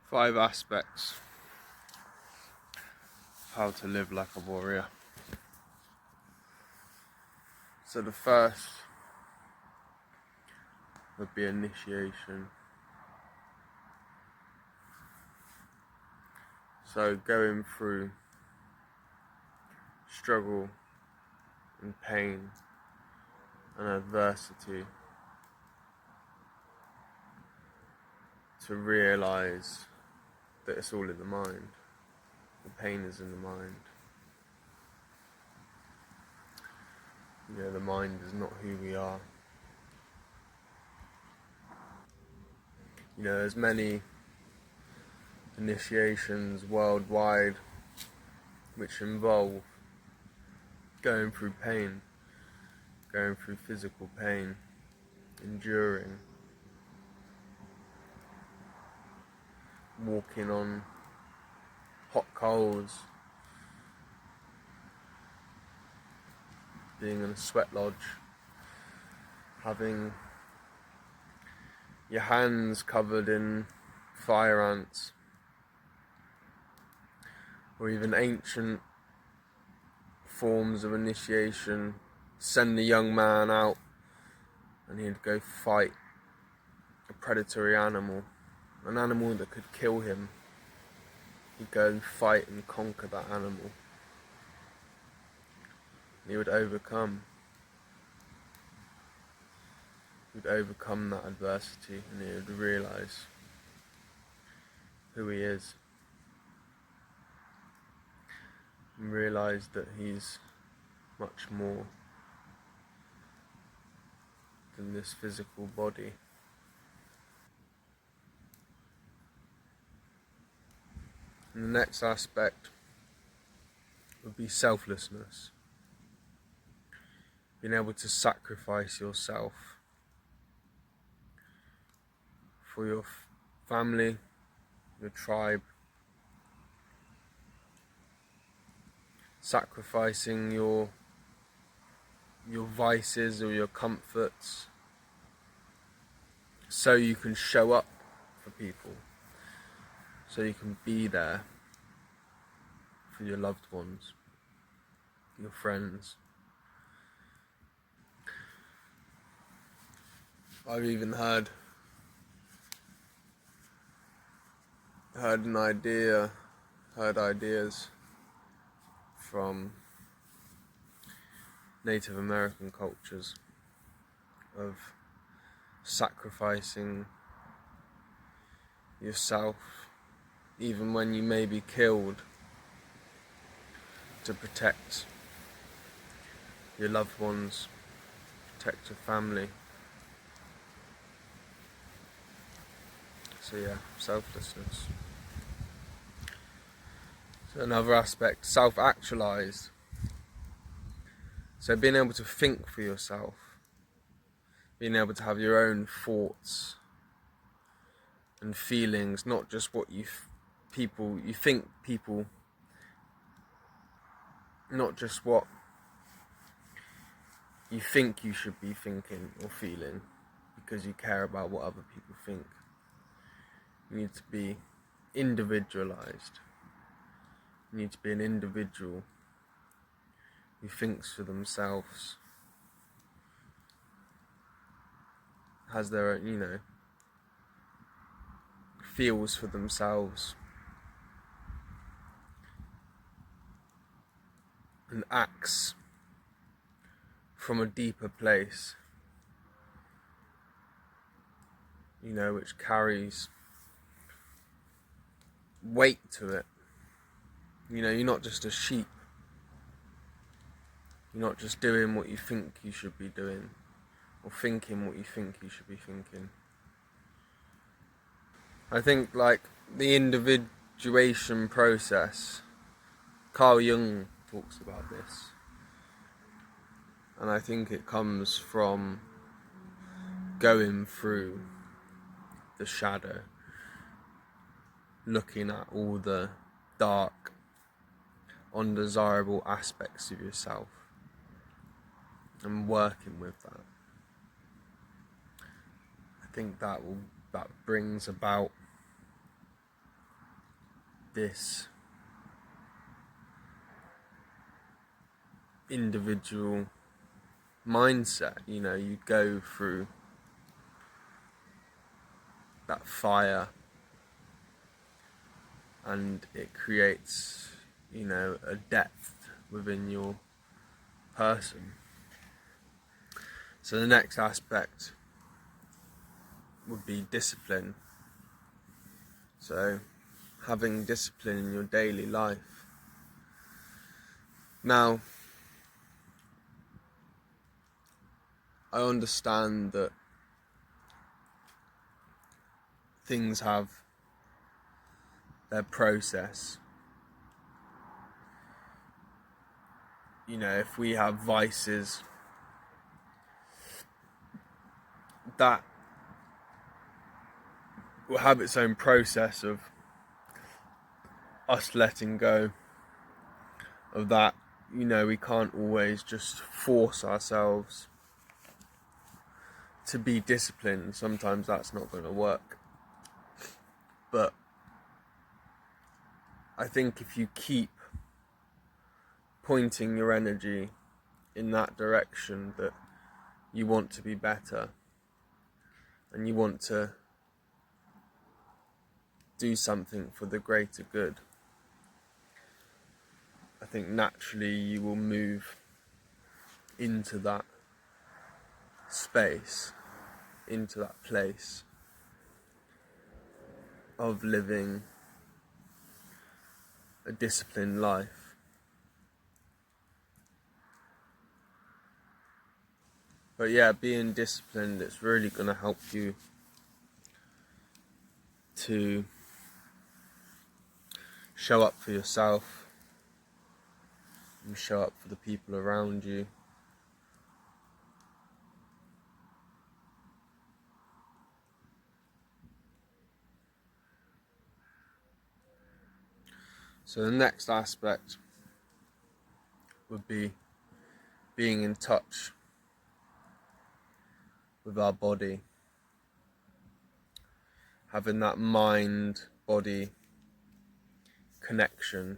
5 aspects of how to live like a warrior. So the first would be initiation. So going through struggle and pain and adversity to realise that it's all in the mind. The pain is in the mind. You know, the mind is not who we are. You know, there's many initiations worldwide which involve going through pain, going through physical pain, enduring, walking on hot coals, being in a sweat lodge, having your hands covered in fire ants, or even ancient forms of initiation. Send a young man out and he'd go fight a predatory animal, an animal that could kill him. He'd go and fight and conquer that animal. And he would overcome. He'd overcome that adversity and he would realise who he is. And realise that he's much more than this physical body. And the next aspect would be selflessness. Being able to sacrifice yourself for your family, your tribe, sacrificing your vices or your comforts so you can show up for people, so you can be there for your loved ones, your friends. I've even heard ideas from Native American cultures of sacrificing yourself, even when you may be killed, to protect your loved ones, protect your family. So yeah, selflessness. So another aspect, self-actualized. So being able to think for yourself, being able to have your own thoughts and feelings, not just what you think people, not just what you think you should be thinking or feeling because you care about what other people think. You need to be individualized. You need to be an individual who thinks for themselves, has their own, feels for themselves, and acts from a deeper place, which carries weight to it. You're not just a sheep. You're not just doing what you think you should be doing, or thinking what you think you should be thinking. I think the individuation process, Carl Jung talks about this, and I think it comes from going through the shadow, looking at all the dark, undesirable aspects of yourself and working with that. I think that brings about this individual mindset. You know, you go through that fire and it creates, you know, a depth within your person. So the next aspect would be discipline. So having discipline in your daily life. Now, I understand that things have their process. You know, if we have vices, that will have its own process of us letting go of that. You know, we can't always just force ourselves to be disciplined. Sometimes that's not going to work. But I think if you keep pointing your energy in that direction, that you want to be better and you want to do something for the greater good, I think naturally you will move into that space, into that place of living a disciplined life. But yeah, being disciplined, it's really going to help you to show up for yourself and show up for the people around you. So the next aspect would be being in touch with our body, having that mind-body connection,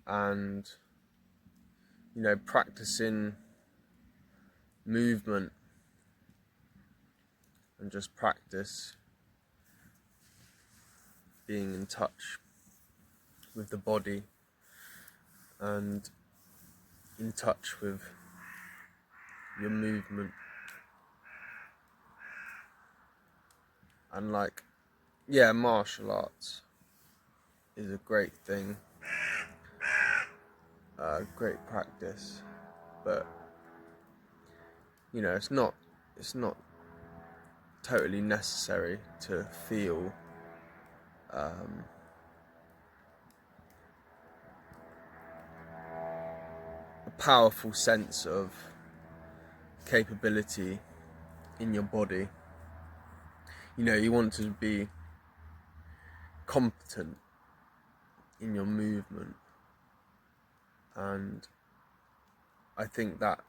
and, you know, practicing movement and just practice being in touch with the body and in touch with your movement. And like, yeah, martial arts is a great thing, great practice, but you know, it's not totally necessary to feel a powerful sense of capability in your body. You know, you want to be competent in your movement, and I think that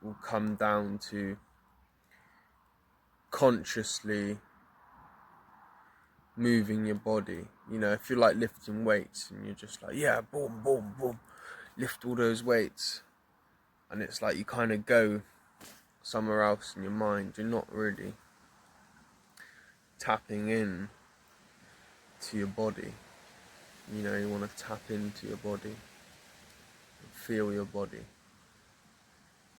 will come down to consciously moving your body. You know, if you're like lifting weights and you're just like, yeah, boom, boom, boom, lift all those weights, and it's like you kind of go somewhere else in your mind, you're not really tapping in to your body. You know, you want to tap into your body, feel your body.